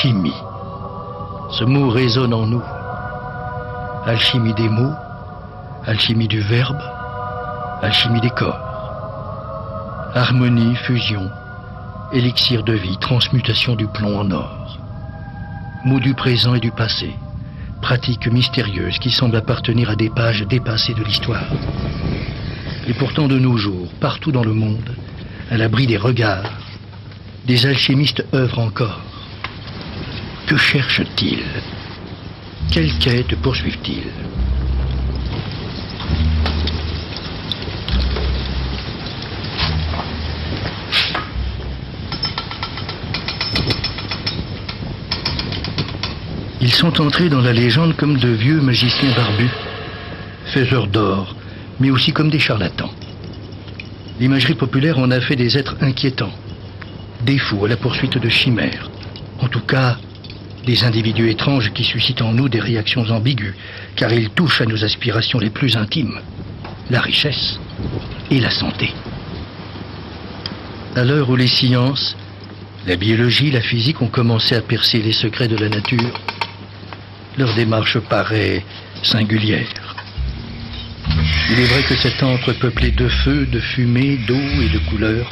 Alchimie. Ce mot résonne en nous. Alchimie des mots, alchimie du verbe, alchimie des corps. Harmonie, fusion, élixir de vie, transmutation du plomb en or. Mots du présent et du passé, pratique mystérieuse qui semble appartenir à des pages dépassées de l'histoire. Et pourtant de nos jours, partout dans le monde, à l'abri des regards, des alchimistes œuvrent encore. Que cherchent-ils? Quelle quête poursuivent-ils? Ils sont entrés dans la légende comme de vieux magiciens barbus, faiseurs d'or, mais aussi comme des charlatans. L'imagerie populaire en a fait des êtres inquiétants, des fous à la poursuite de chimères, en tout cas des individus étranges qui suscitent en nous des réactions ambiguës, car ils touchent à nos aspirations les plus intimes, la richesse et la santé. À l'heure où les sciences, la biologie, la physique ont commencé à percer les secrets de la nature, leur démarche paraît singulière. Il est vrai que cet antre peuplé de feu, de fumée, d'eau et de couleurs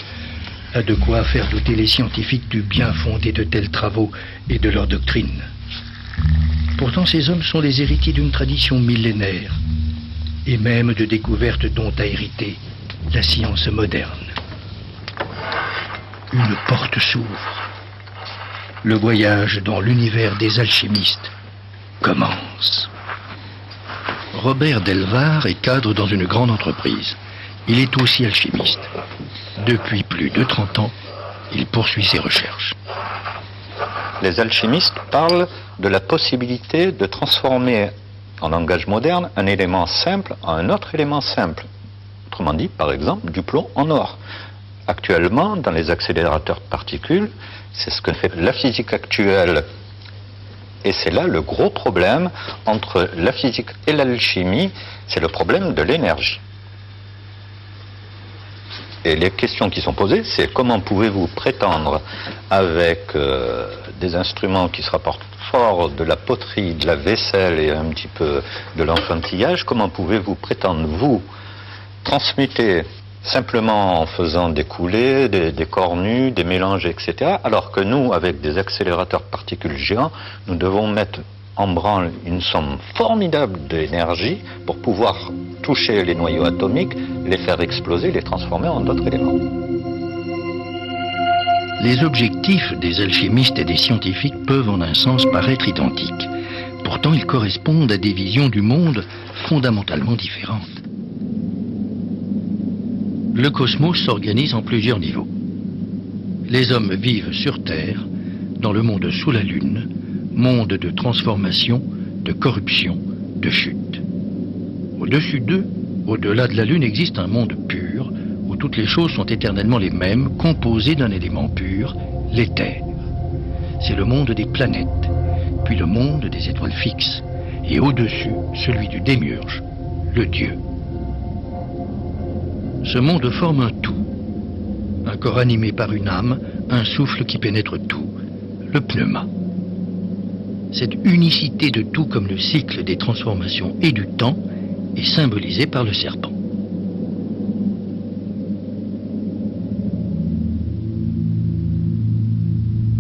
a de quoi faire douter les scientifiques du bien fondé de tels travaux et de leur doctrine. Pourtant, ces hommes sont les héritiers d'une tradition millénaire et même de découvertes dont a hérité la science moderne. Une porte s'ouvre. Le voyage dans l'univers des alchimistes commence. Robert Delvar est cadre dans une grande entreprise. Il est aussi alchimiste. Depuis plus de 30 ans, il poursuit ses recherches. Les alchimistes parlent de la possibilité de transformer, en langage moderne, un élément simple en un autre élément simple. Autrement dit, par exemple, du plomb en or. Actuellement, dans les accélérateurs de particules, c'est ce que fait la physique actuelle. Et c'est là le gros problème entre la physique et l'alchimie, c'est le problème de l'énergie. Et les questions qui sont posées, c'est comment pouvez-vous prétendre, avec des instruments qui se rapportent fort de la poterie, de la vaisselle et un petit peu de l'enfantillage, comment pouvez-vous prétendre, vous, transmuter simplement en faisant des coulées, des corps nus, des mélanges, etc. Alors que nous, avec des accélérateurs de particules géants, nous devons mettre en branle une somme formidable d'énergie pour pouvoir toucher les noyaux atomiques, les faire exploser, les transformer en d'autres éléments. Les objectifs des alchimistes et des scientifiques peuvent en un sens paraître identiques. Pourtant, ils correspondent à des visions du monde fondamentalement différentes. Le cosmos s'organise en plusieurs niveaux. Les hommes vivent sur Terre, dans le monde sous la Lune, monde de transformation, de corruption, de chute. Au-dessus d'eux, au-delà de la Lune, existe un monde pur, où toutes les choses sont éternellement les mêmes, composées d'un élément pur, l'éther. C'est le monde des planètes, puis le monde des étoiles fixes, et au-dessus, celui du démiurge, le Dieu. Ce monde forme un tout, un corps animé par une âme, un souffle qui pénètre tout, le pneuma. Cette unicité de tout comme le cycle des transformations et du temps est symbolisée par le serpent.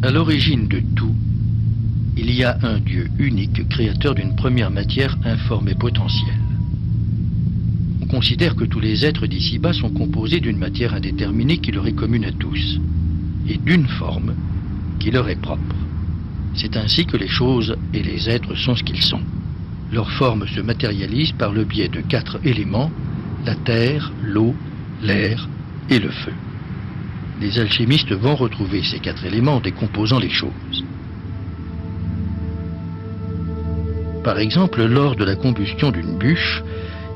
À l'origine de tout, il y a un Dieu unique, créateur d'une première matière informe et potentielle. On considère que tous les êtres d'ici-bas sont composés d'une matière indéterminée qui leur est commune à tous, et d'une forme qui leur est propre. C'est ainsi que les choses et les êtres sont ce qu'ils sont. Leur forme se matérialise par le biais de 4 éléments, la terre, l'eau, l'air et le feu. Les alchimistes vont retrouver ces 4 éléments en décomposant les choses. Par exemple, lors de la combustion d'une bûche,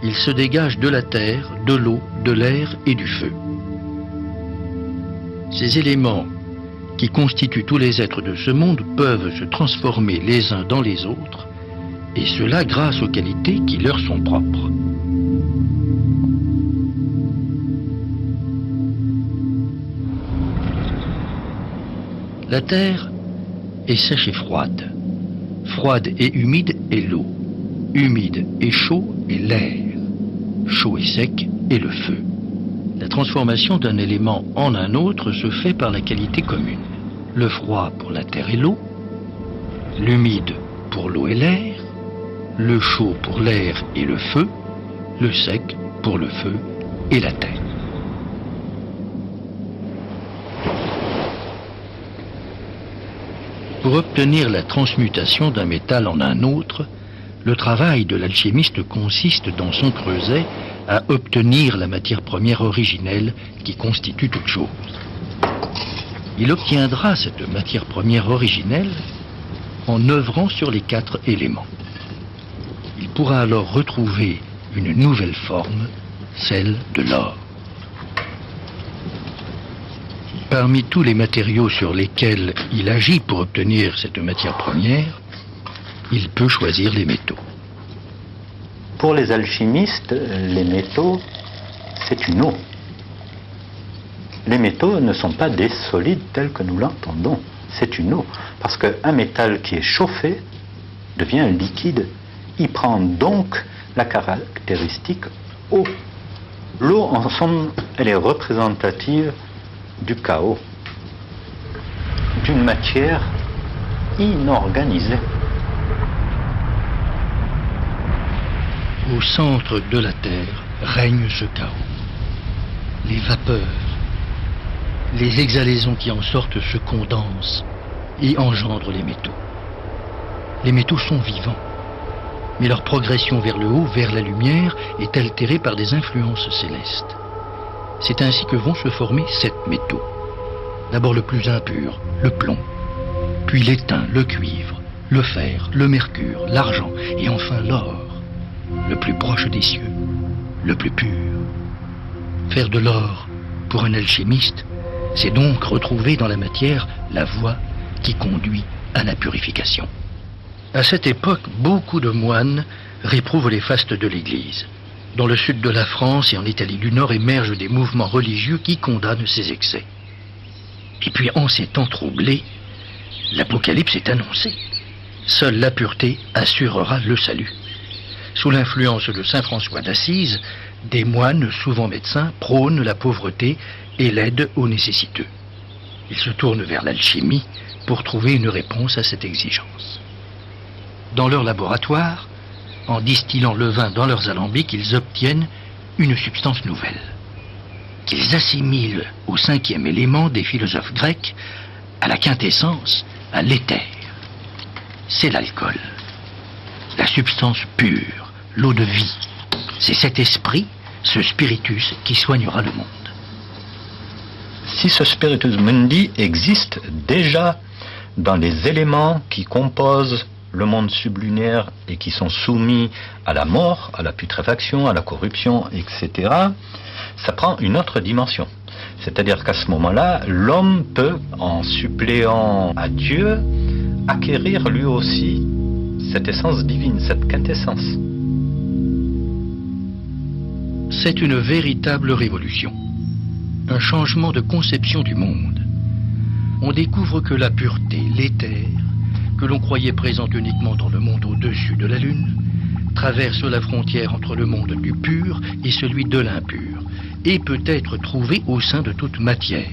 il se dégage de la terre, de l'eau, de l'air et du feu. Ces éléments qui constituent tous les êtres de ce monde peuvent se transformer les uns dans les autres, et cela grâce aux qualités qui leur sont propres. La terre est sèche et froide. Froide et humide est l'eau. Humide et chaud est l'air. Chaud et sec est le feu. La transformation d'un élément en un autre se fait par la qualité commune. Le froid pour la terre et l'eau, l'humide pour l'eau et l'air, le chaud pour l'air et le feu, le sec pour le feu et la terre. Pour obtenir la transmutation d'un métal en un autre, le travail de l'alchimiste consiste dans son creuset à obtenir la matière première originelle qui constitue toute chose. Il obtiendra cette matière première originelle en œuvrant sur les 4 éléments. Il pourra alors retrouver une nouvelle forme, celle de l'or. Parmi tous les matériaux sur lesquels il agit pour obtenir cette matière première, il peut choisir les métaux. Pour les alchimistes, les métaux, c'est une eau. Les métaux ne sont pas des solides tels que nous l'entendons. C'est une eau. Parce qu'un métal qui est chauffé devient liquide. Il prend donc la caractéristique eau. L'eau, en somme, elle est représentative du chaos, d'une matière inorganisée. Au centre de la Terre règne ce chaos. Les vapeurs, les exhalaisons qui en sortent se condensent et engendrent les métaux. Les métaux sont vivants, mais leur progression vers le haut, vers la lumière, est altérée par des influences célestes. C'est ainsi que vont se former 7 métaux. D'abord le plus impur, le plomb, puis l'étain, le cuivre, le fer, le mercure, l'argent et enfin l'or, le plus proche des cieux, le plus pur. Faire de l'or, pour un alchimiste, c'est donc retrouver dans la matière la voie qui conduit à la purification. À cette époque, beaucoup de moines réprouvent les fastes de l'Église. Dans le sud de la France et en Italie du Nord émergent des mouvements religieux qui condamnent ces excès. Et puis, en ces temps troublés, l'Apocalypse est annoncé. Seule la pureté assurera le salut. Sous l'influence de saint François d'Assise, des moines, souvent médecins, prônent la pauvreté et l'aide aux nécessiteux. Ils se tournent vers l'alchimie pour trouver une réponse à cette exigence. Dans leur laboratoire, en distillant le vin dans leurs alambics, ils obtiennent une substance nouvelle, qu'ils assimilent au 5e élément des philosophes grecs, à la quintessence, à l'éther. C'est l'alcool, la substance pure, l'eau de vie. C'est cet esprit, ce spiritus, qui soignera le monde. Si ce spiritus mundi existe déjà dans les éléments qui composent le monde sublunaire et qui sont soumis à la mort, à la putréfaction, à la corruption, etc., ça prend une autre dimension. C'est-à-dire qu'à ce moment-là, l'homme peut, en suppléant à Dieu, acquérir lui aussi cette essence divine, cette quintessence. C'est une véritable révolution, un changement de conception du monde. On découvre que la pureté, l'éther, que l'on croyait présente uniquement dans le monde au-dessus de la Lune, traverse la frontière entre le monde du pur et celui de l'impur, et peut être trouvé au sein de toute matière.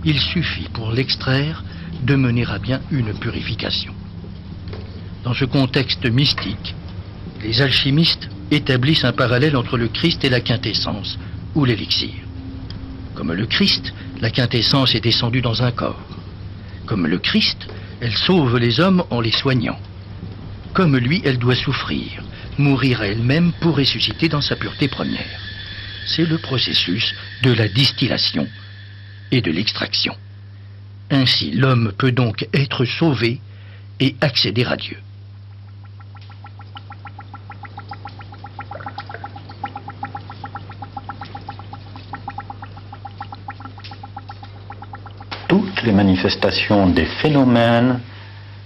Il suffit pour l'extraire de mener à bien une purification. Dans ce contexte mystique, les alchimistes établissent un parallèle entre le Christ et la quintessence, ou l'élixir. Comme le Christ, la quintessence est descendue dans un corps. Comme le Christ, elle sauve les hommes en les soignant. Comme lui, elle doit souffrir, mourir à elle-même pour ressusciter dans sa pureté première. C'est le processus de la distillation et de l'extraction. Ainsi, l'homme peut donc être sauvé et accéder à Dieu. Toutes les manifestations des phénomènes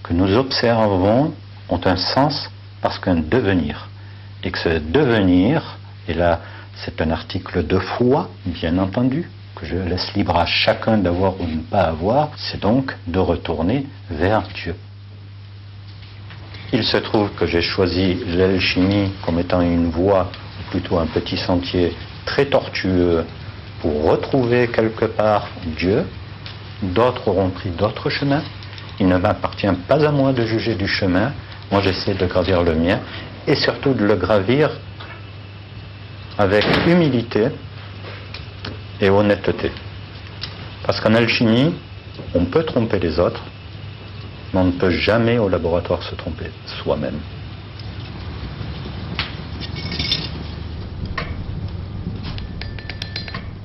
que nous observons ont un sens parce qu'un devenir. Et que ce devenir, et là c'est un article de foi, bien entendu, que je laisse libre à chacun d'avoir ou de ne pas avoir, c'est donc de retourner vers Dieu. Il se trouve que j'ai choisi l'alchimie comme étant une voie, ou plutôt un petit sentier très tortueux pour retrouver quelque part Dieu. D'autres auront pris d'autres chemins. Il ne m'appartient pas à moi de juger du chemin. Moi, j'essaie de gravir le mien et surtout de le gravir avec humilité et honnêteté. Parce qu'en alchimie, on peut tromper les autres, mais on ne peut jamais au laboratoire se tromper soi-même.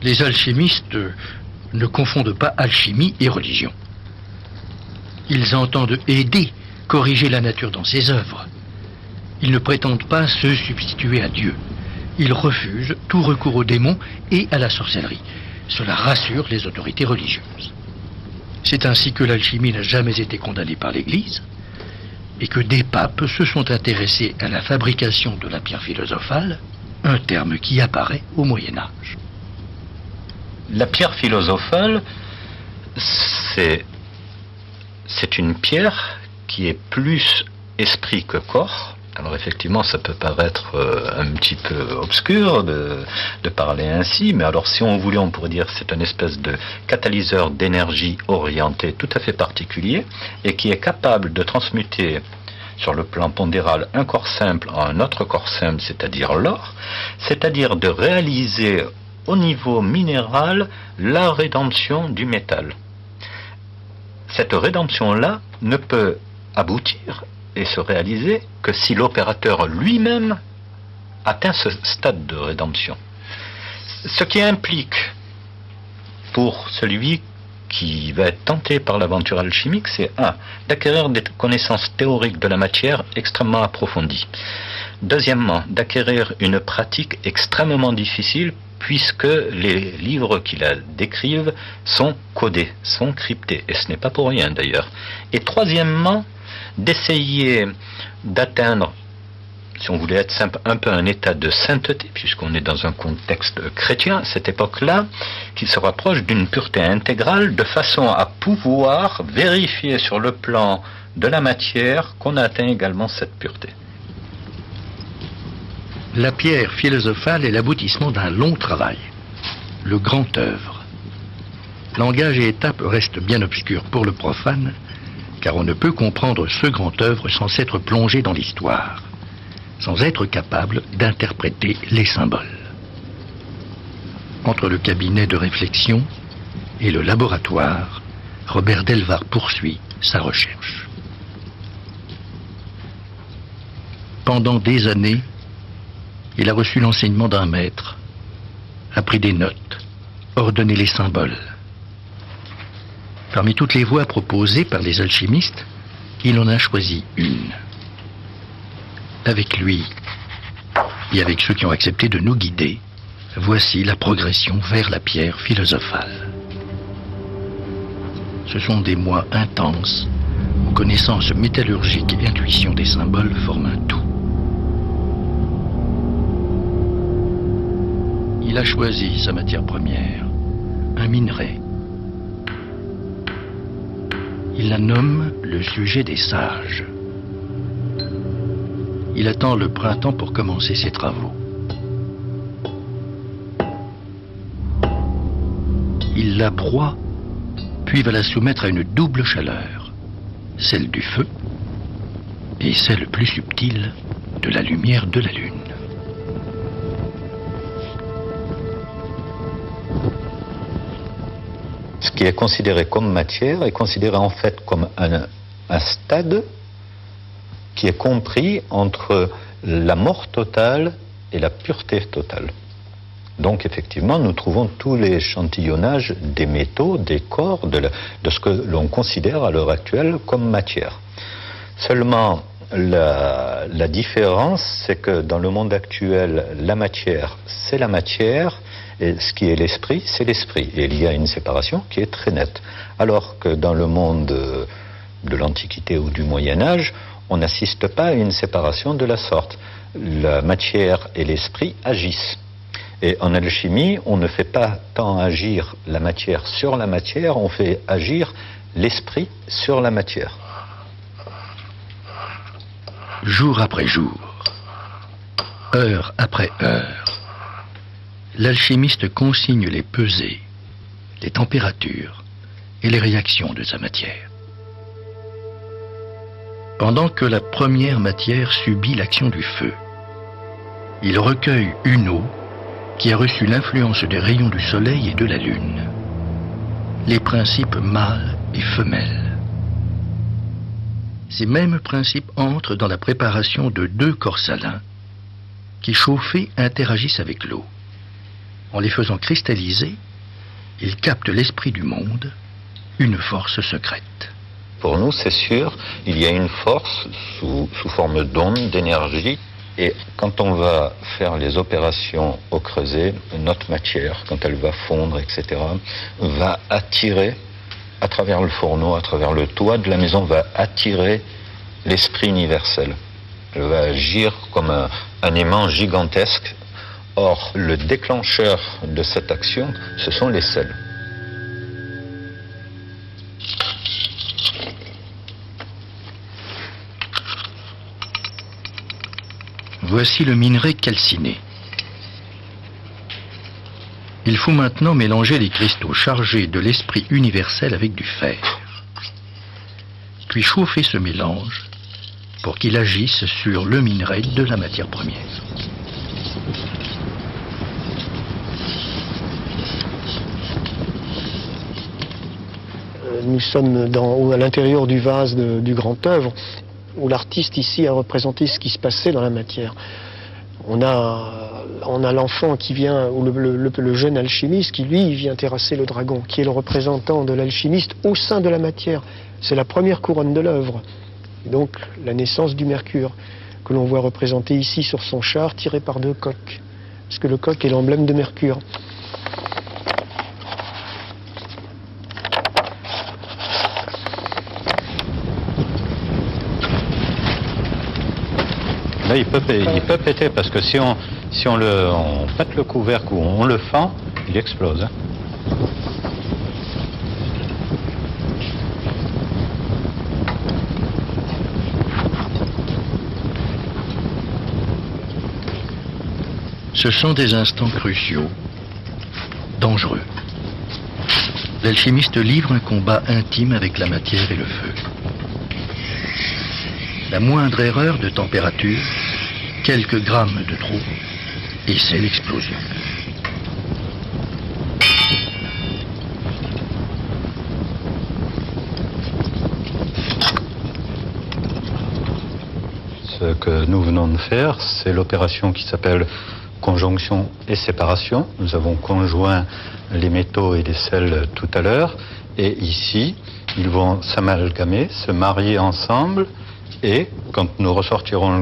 Les alchimistes ne confondent pas alchimie et religion. Ils entendent aider, corriger la nature dans ses œuvres. Ils ne prétendent pas se substituer à Dieu. Ils refusent tout recours aux démons et à la sorcellerie. Cela rassure les autorités religieuses. C'est ainsi que l'alchimie n'a jamais été condamnée par l'Église et que des papes se sont intéressés à la fabrication de la pierre philosophale, un terme qui apparaît au Moyen Âge. La pierre philosophale, c'est une pierre qui est plus esprit que corps. Alors effectivement, ça peut paraître un petit peu obscur de parler ainsi, mais alors si on voulait, on pourrait dire que c'est une espèce de catalyseur d'énergie orienté tout à fait particulier et qui est capable de transmuter sur le plan pondéral un corps simple en un autre corps simple, c'est-à-dire l'or, c'est-à-dire de réaliser au niveau minéral la rédemption du métal. Cette rédemption-là ne peut aboutir et se réaliser que si l'opérateur lui-même atteint ce stade de rédemption. Ce qui implique pour celui qui va être tenté par l'aventure alchimique, c'est d'acquérir des connaissances théoriques de la matière extrêmement approfondies. Deuxièmement, d'acquérir une pratique extrêmement difficile puisque les livres qui la décrivent sont codés, sont cryptés, et ce n'est pas pour rien d'ailleurs. Et troisièmement, d'essayer d'atteindre, si on voulait être simple, un peu un état de sainteté, puisqu'on est dans un contexte chrétien à cette époque-là, qui se rapproche d'une pureté intégrale, de façon à pouvoir vérifier sur le plan de la matière qu'on a atteint également cette pureté. La pierre philosophale est l'aboutissement d'un long travail, le grand œuvre. Langage et étapes restent bien obscurs pour le profane, car on ne peut comprendre ce grand œuvre sans s'être plongé dans l'histoire, sans être capable d'interpréter les symboles. Entre le cabinet de réflexion et le laboratoire, Robert Delvar poursuit sa recherche. Pendant des années, il a reçu l'enseignement d'un maître, a pris des notes, ordonné les symboles. Parmi toutes les voies proposées par les alchimistes, il en a choisi une. Avec lui, et avec ceux qui ont accepté de nous guider, voici la progression vers la pierre philosophale. Ce sont des mois intenses, où connaissance métallurgique et intuition des symboles forment un tout. Il a choisi sa matière première, un minerai. Il la nomme le sujet des sages. Il attend le printemps pour commencer ses travaux. Il la broie, puis va la soumettre à une double chaleur, celle du feu et celle plus subtile de la lumière de la lune. Ce qui est considéré comme matière est considéré en fait comme un stade qui est compris entre la mort totale et la pureté totale. Donc effectivement, nous trouvons tous les échantillonnages des métaux, des corps, de ce que l'on considère à l'heure actuelle comme matière. Seulement, la différence, c'est que dans le monde actuel, la matière, c'est la matière, et ce qui est l'esprit, c'est l'esprit. Et il y a une séparation qui est très nette. Alors que dans le monde de l'Antiquité ou du Moyen-Âge, on n'assiste pas à une séparation de la sorte. La matière et l'esprit agissent. Et en alchimie, on ne fait pas tant agir la matière sur la matière, on fait agir l'esprit sur la matière. Jour après jour, heure après heure, l'alchimiste consigne les pesées, les températures et les réactions de sa matière. Pendant que la première matière subit l'action du feu, il recueille une eau qui a reçu l'influence des rayons du soleil et de la lune, les principes mâle et femelle. Ces mêmes principes entrent dans la préparation de deux corps salins qui, chauffés, interagissent avec l'eau. En les faisant cristalliser, ils captent l'esprit du monde, une force secrète. Pour nous, c'est sûr, il y a une force sous forme d'onde, d'énergie. Et quand on va faire les opérations au creuset, notre matière, quand elle va fondre, etc., va attirer, à travers le fourneau, à travers le toit de la maison, va attirer l'esprit universel. Elle va agir comme un aimant gigantesque. Or, le déclencheur de cette action, ce sont les sels. Voici le minerai calciné. Il faut maintenant mélanger les cristaux chargés de l'esprit universel avec du fer, puis chauffer ce mélange pour qu'il agisse sur le minerai de la matière première. Nous sommes à l'intérieur du vase du grand œuvre, où l'artiste ici a représenté ce qui se passait dans la matière. On a l'enfant qui vient, ou le jeune alchimiste qui, lui, vient terrasser le dragon, qui est le représentant de l'alchimiste au sein de la matière. C'est la première couronne de l'œuvre. Donc la naissance du mercure, que l'on voit représenté ici sur son char, tiré par deux coqs. Parce que le coq est l'emblème de Mercure. Là, il peut péter parce que si on pète le couvercle ou on le fend, il explose. Ce sont des instants cruciaux, dangereux. L'alchimiste livre un combat intime avec la matière et le feu. La moindre erreur de température, quelques grammes de trop, et c'est l'explosion. Ce que nous venons de faire, c'est l'opération qui s'appelle conjonction et séparation. Nous avons conjoint les métaux et les sels tout à l'heure, et ici, ils vont s'amalgamer, se marier ensemble. Et quand nous ressortirons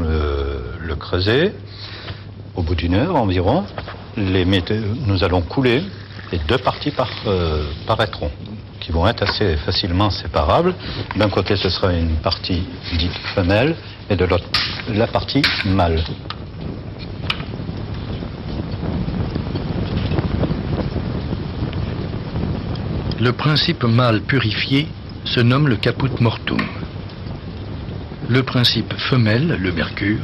le creuset, au bout d'une heure environ, nous allons couler et deux parties paraîtront, qui vont être assez facilement séparables. D'un côté, ce sera une partie dite femelle et de l'autre, la partie mâle. Le principe mâle purifié se nomme le caput mortuum. Le principe femelle, le mercure,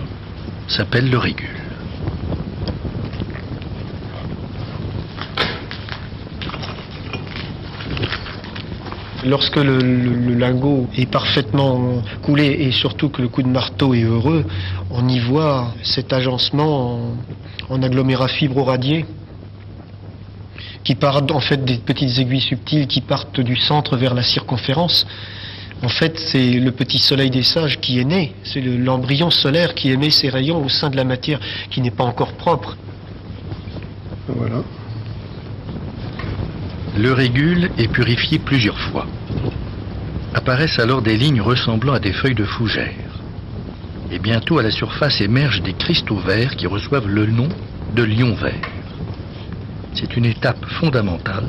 s'appelle le régule. Lorsque le lingot est parfaitement coulé et surtout que le coup de marteau est heureux, on y voit cet agencement en agglomérat fibro-radié qui partent en fait des petites aiguilles subtiles qui partent du centre vers la circonférence. En fait, c'est le petit soleil des sages qui est né, c'est l'embryon solaire qui émet ses rayons au sein de la matière qui n'est pas encore propre. Voilà. Le régule est purifié plusieurs fois. Apparaissent alors des lignes ressemblant à des feuilles de fougère. Et bientôt à la surface émergent des cristaux verts qui reçoivent le nom de lions verts. C'est une étape fondamentale,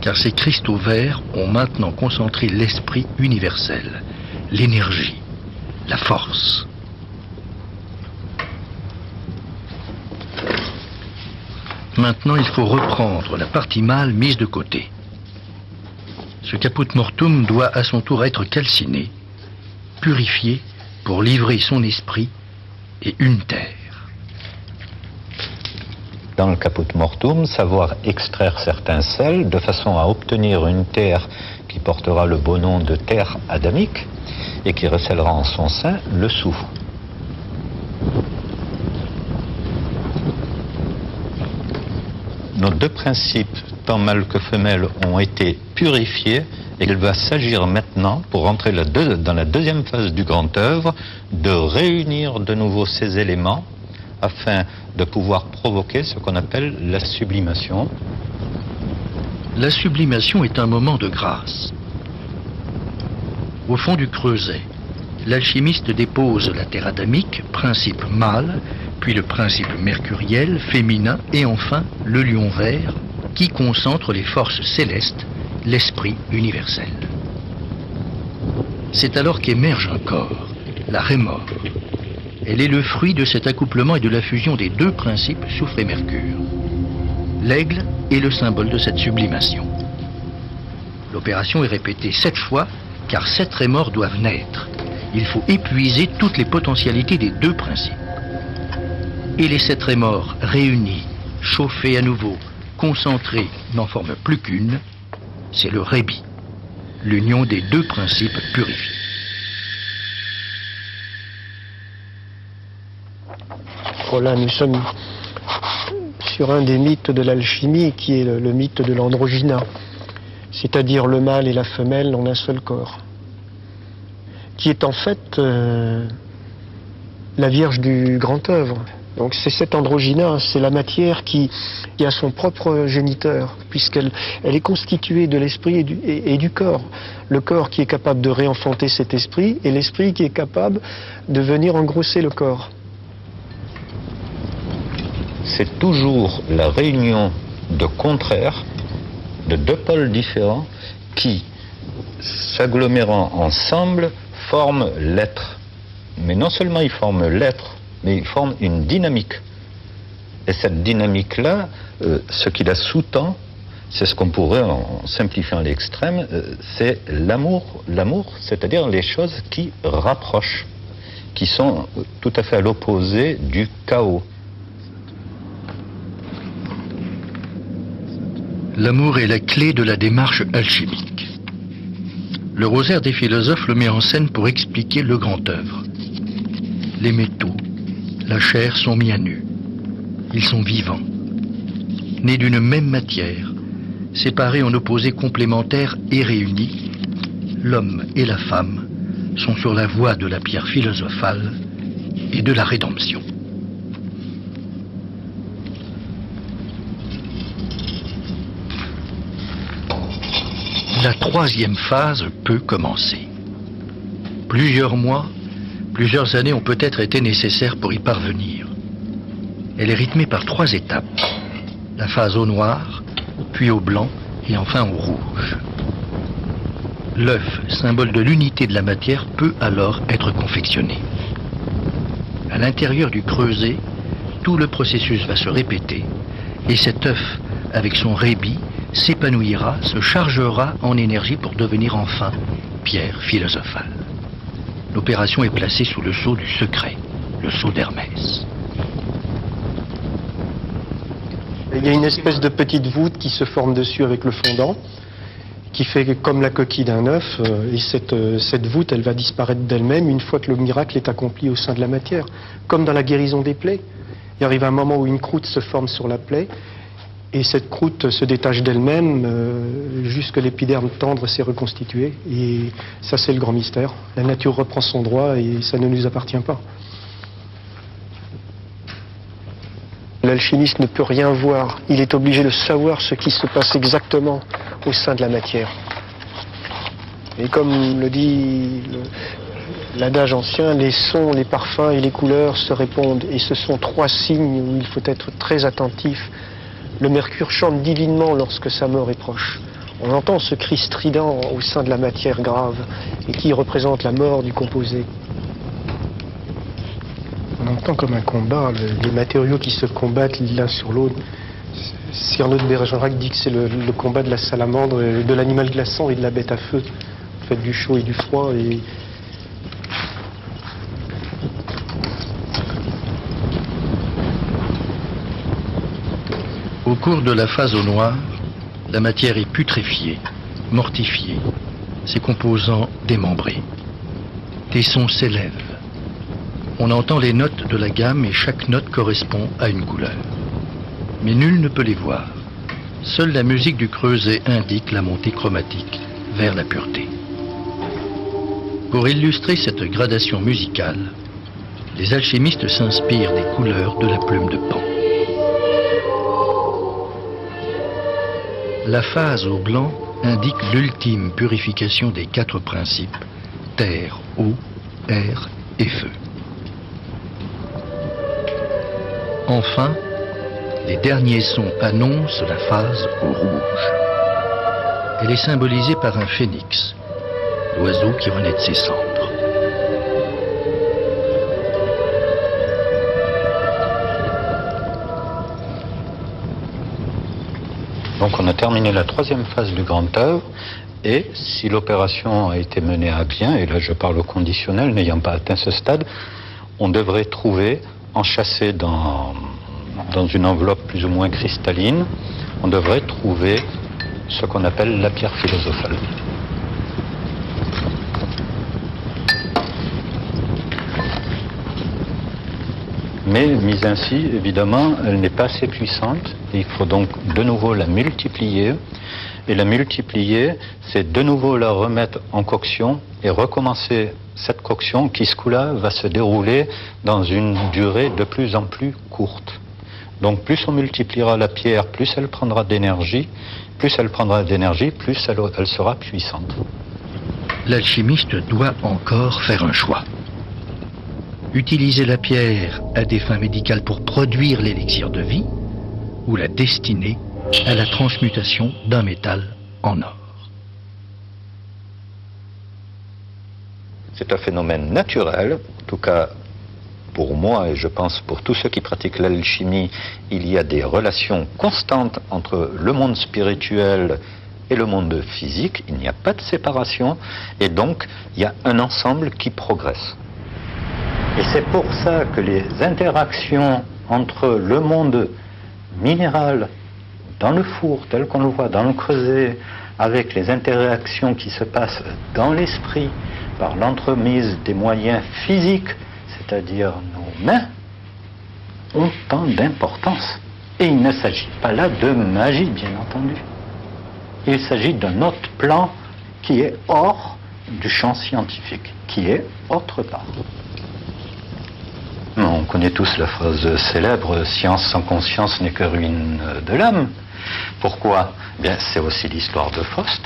car ces cristaux verts ont maintenant concentré l'esprit universel, l'énergie, la force. Maintenant, il faut reprendre la partie mâle mise de côté. Ce caput mortuum doit à son tour être calciné, purifié pour livrer son esprit et une terre. Dans le caput mortuum, savoir extraire certains sels de façon à obtenir une terre qui portera le beau nom de terre adamique et qui recèlera en son sein le soufre. Nos deux principes, tant mâle que femelle, ont été purifiés et il va s'agir maintenant, pour rentrer dans la deuxième phase du grand œuvre, de réunir de nouveau ces éléments afin de pouvoir provoquer ce qu'on appelle la sublimation. La sublimation est un moment de grâce. Au fond du creuset, l'alchimiste dépose la terre adamique, principe mâle, puis le principe mercuriel, féminin, et enfin le lion vert, qui concentre les forces célestes, l'esprit universel. C'est alors qu'émerge un corps, la rémore. Elle est le fruit de cet accouplement et de la fusion des deux principes soufre et mercure. L'aigle est le symbole de cette sublimation. L'opération est répétée 7 fois, car 7 rémors doivent naître. Il faut épuiser toutes les potentialités des deux principes. Et les 7 rémors réunis, chauffés à nouveau, concentrés, n'en forment plus qu'une, c'est le rébi, l'union des deux principes purifiés. Voilà, nous sommes sur un des mythes de l'alchimie qui est le mythe de l'androgyna, c'est-à-dire le mâle et la femelle en un seul corps, qui est en fait la Vierge du grand œuvre. Donc c'est cette androgyna, c'est la matière qui a son propre géniteur, puisqu'elle est constituée de l'esprit et du corps. Le corps qui est capable de réenfanter cet esprit, et l'esprit qui est capable de venir engrosser le corps. C'est toujours la réunion de contraires, de deux pôles différents, qui, s'agglomérant ensemble, forment l'être. Mais non seulement ils forment l'être, mais ils forment une dynamique. Et cette dynamique-là, ce qui la sous-tend, c'est ce qu'on pourrait, en simplifiant à l'extrême, c'est l'amour. L'amour, c'est-à-dire les choses qui rapprochent, qui sont tout à fait à l'opposé du chaos. L'amour est la clé de la démarche alchimique. Le rosaire des philosophes le met en scène pour expliquer le grand œuvre. Les métaux, la chair sont mis à nu. Ils sont vivants, nés d'une même matière, séparés en opposés complémentaires et réunis. L'homme et la femme sont sur la voie de la pierre philosophale et de la rédemption. La troisième phase peut commencer. Plusieurs mois, plusieurs années ont peut-être été nécessaires pour y parvenir. Elle est rythmée par 3 étapes. La phase au noir, puis au blanc et enfin au rouge. L'œuf, symbole de l'unité de la matière, peut alors être confectionné. À l'intérieur du creuset, tout le processus va se répéter et cet œuf, avec son rébi, s'épanouira, se chargera en énergie pour devenir enfin pierre philosophale. L'opération est placée sous le sceau du secret, le sceau d'Hermès. Il y a une espèce de petite voûte qui se forme dessus avec le fondant, qui fait comme la coquille d'un œuf, et cette voûte, elle va disparaître d'elle-même une fois que le miracle est accompli au sein de la matière. Comme dans la guérison des plaies. Il arrive un moment où une croûte se forme sur la plaie, et cette croûte se détache d'elle-même jusque l'épiderme tendre s'est reconstitué. Et ça, c'est le grand mystère. La nature reprend son droit et ça ne nous appartient pas. L'alchimiste ne peut rien voir. Il est obligé de savoir ce qui se passe exactement au sein de la matière. Et comme le dit l'adage ancien, les sons, les parfums et les couleurs se répondent. Et ce sont 3 signes où il faut être très attentif. Le mercure chante divinement lorsque sa mort est proche. On entend ce cri strident au sein de la matière grave et qui représente la mort du composé. On entend comme un combat, les matériaux qui se combattent l'un sur l'autre. Cyrano de Bergerac dit que c'est le combat de la salamandre, de l'animal glaçant et de la bête à feu. En fait, du chaud et du froid. Et... Au cours de la phase au noir, la matière est putréfiée, mortifiée, ses composants démembrés. Des sons s'élèvent. On entend les notes de la gamme et chaque note correspond à une couleur. Mais nul ne peut les voir. Seule la musique du creuset indique la montée chromatique vers la pureté. Pour illustrer cette gradation musicale, les alchimistes s'inspirent des couleurs de la plume de Pan. La phase au blanc indique l'ultime purification des 4 principes, terre, eau, air et feu. Enfin, les derniers sons annoncent la phase au rouge. Elle est symbolisée par un phénix, l'oiseau qui renaît de ses cendres. Donc on a terminé la 3e phase du grand œuvre, et si l'opération a été menée à bien, et là je parle au conditionnel, n'ayant pas atteint ce stade, on devrait trouver, enchâssé dans une enveloppe plus ou moins cristalline, on devrait trouver ce qu'on appelle la pierre philosophale. Mais mise ainsi, évidemment, elle n'est pas assez puissante. Il faut donc de nouveau la multiplier. Et la multiplier, c'est de nouveau la remettre en coction et recommencer cette coction qui, ce coup-là, va se dérouler dans une durée de plus en plus courte. Donc plus on multipliera la pierre, plus elle prendra d'énergie. Plus elle prendra d'énergie, plus elle sera puissante. L'alchimiste doit encore faire un choix. Utiliser la pierre à des fins médicales pour produire l'élixir de vie, ou la destiner à la transmutation d'un métal en or. C'est un phénomène naturel, en tout cas pour moi et je pense pour tous ceux qui pratiquent l'alchimie, il y a des relations constantes entre le monde spirituel et le monde physique, il n'y a pas de séparation et donc il y a un ensemble qui progresse. Et c'est pour ça que les interactions entre le monde minéral dans le four, tel qu'on le voit dans le creuset, avec les interactions qui se passent dans l'esprit par l'entremise des moyens physiques, c'est-à-dire nos mains, ont tant d'importance. Et il ne s'agit pas là de magie, bien entendu. Il s'agit d'un autre plan qui est hors du champ scientifique, qui est autre part. On connaît tous la phrase célèbre « Science sans conscience n'est que ruine de l'âme ». Pourquoi ? Bien, c'est aussi l'histoire de Faust.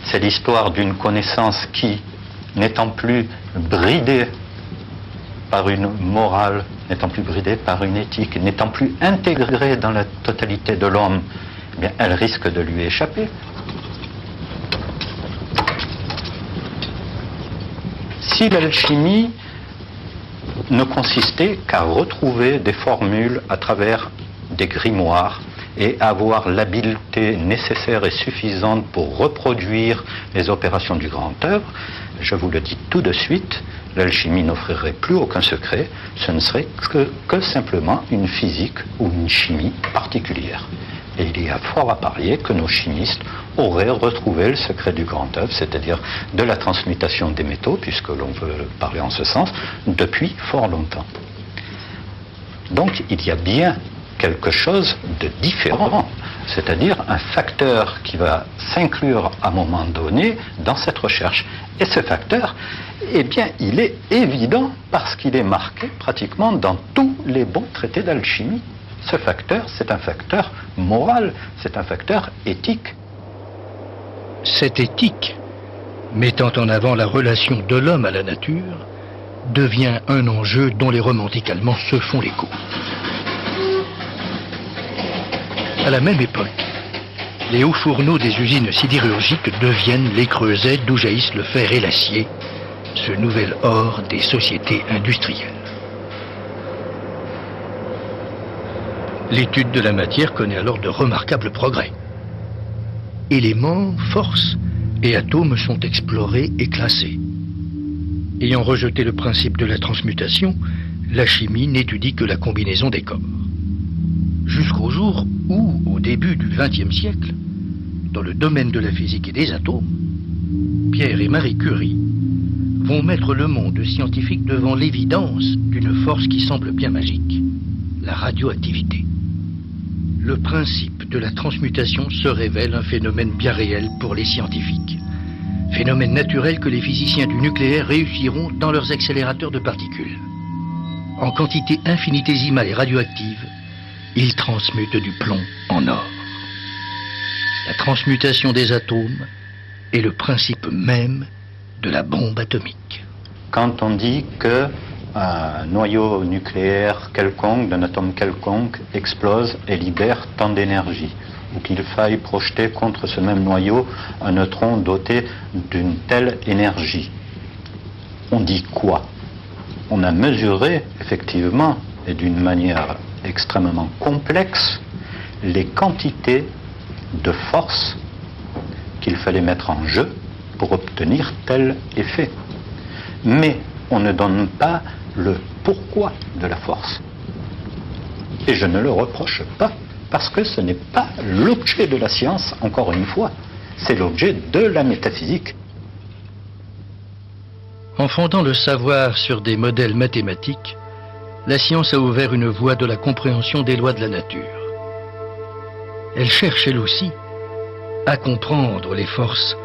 C'est l'histoire d'une connaissance qui, n'étant plus bridée par une morale, n'étant plus bridée par une éthique, n'étant plus intégrée dans la totalité de l'homme, eh bien, elle risque de lui échapper. Si l'alchimie ne consistait qu'à retrouver des formules à travers des grimoires et avoir l'habileté nécessaire et suffisante pour reproduire les opérations du grand œuvre, je vous le dis tout de suite, l'alchimie n'offrirait plus aucun secret, ce ne serait que simplement une physique ou une chimie particulière. Et il y a fort à parier que nos chimistes auraient retrouvé le secret du grand œuvre, c'est-à-dire de la transmutation des métaux, puisque l'on veut parler en ce sens, depuis fort longtemps. Donc il y a bien quelque chose de différent, c'est-à-dire un facteur qui va s'inclure à un moment donné dans cette recherche. Et ce facteur, eh bien, il est évident parce qu'il est marqué pratiquement dans tous les bons traités d'alchimie. Ce facteur, c'est un facteur moral, c'est un facteur éthique. Cette éthique, mettant en avant la relation de l'homme à la nature, devient un enjeu dont les romantiques allemands se font l'écho. À la même époque, les hauts fourneaux des usines sidérurgiques deviennent les creusets d'où jaillissent le fer et l'acier, ce nouvel or des sociétés industrielles. L'étude de la matière connaît alors de remarquables progrès. Éléments, forces et atomes sont explorés et classés. Ayant rejeté le principe de la transmutation, la chimie n'étudie que la combinaison des corps. Jusqu'au jour où, au début du XXe siècle, dans le domaine de la physique et des atomes, Pierre et Marie Curie vont mettre le monde scientifique devant l'évidence d'une force qui semble bien magique, la radioactivité. Le principe de la transmutation se révèle un phénomène bien réel pour les scientifiques. Phénomène naturel que les physiciens du nucléaire réussiront dans leurs accélérateurs de particules. En quantité infinitésimale et radioactive, ils transmutent du plomb en or. La transmutation des atomes est le principe même de la bombe atomique. Quand on dit qu'un noyau nucléaire quelconque, d'un atome quelconque, explose et libère tant d'énergie, ou qu'il faille projeter contre ce même noyau un neutron doté d'une telle énergie, on dit quoi? On a mesuré, effectivement, et d'une manière extrêmement complexe, les quantités de force qu'il fallait mettre en jeu pour obtenir tel effet. Mais on ne donne pas le pourquoi de la force. Et je ne le reproche pas, parce que ce n'est pas l'objet de la science, encore une fois, c'est l'objet de la métaphysique. En fondant le savoir sur des modèles mathématiques, la science a ouvert une voie de la compréhension des lois de la nature. Elle cherche, elle aussi, à comprendre les forces,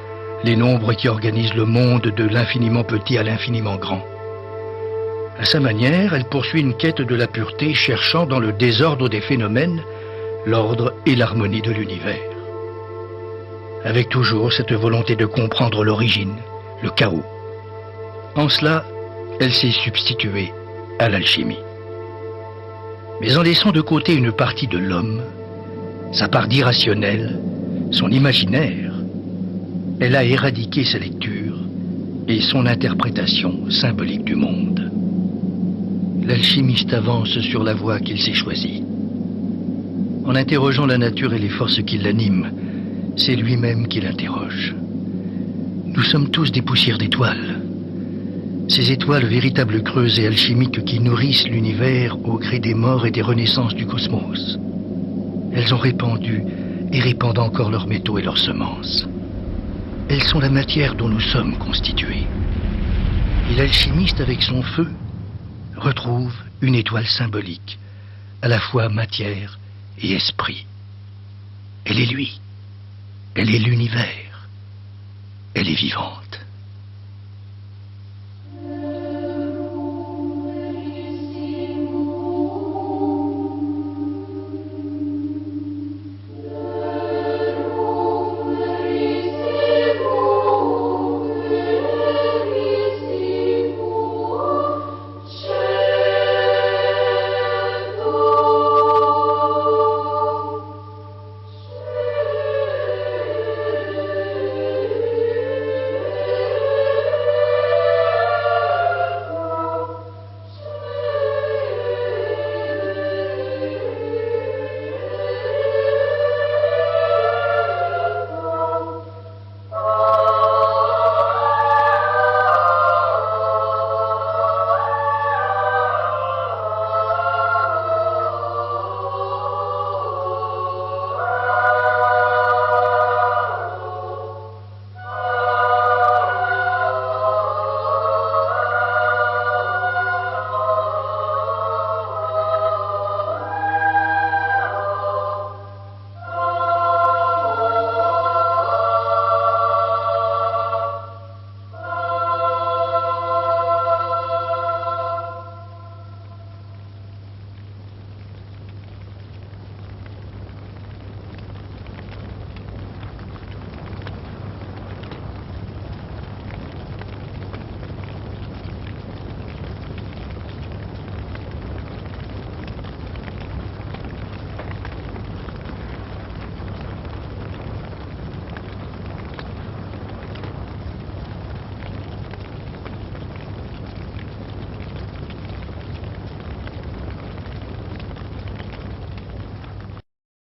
les nombres qui organisent le monde de l'infiniment petit à l'infiniment grand. À sa manière, elle poursuit une quête de la pureté, cherchant dans le désordre des phénomènes l'ordre et l'harmonie de l'univers. Avec toujours cette volonté de comprendre l'origine, le chaos. En cela, elle s'est substituée à l'alchimie. Mais en laissant de côté une partie de l'homme, sa part d'irrationnel, son imaginaire, elle a éradiqué sa lecture et son interprétation symbolique du monde. L'alchimiste avance sur la voie qu'il s'est choisie. En interrogeant la nature et les forces qui l'animent, c'est lui-même qui l'interroge. Nous sommes tous des poussières d'étoiles. Ces étoiles, véritables creuses et alchimiques qui nourrissent l'univers au gré des morts et des renaissances du cosmos. Elles ont répandu et répandent encore leurs métaux et leurs semences. Elles sont la matière dont nous sommes constitués. Et l'alchimiste, avec son feu, retrouve une étoile symbolique, à la fois matière et esprit. Elle est lui, elle est l'univers, elle est vivante.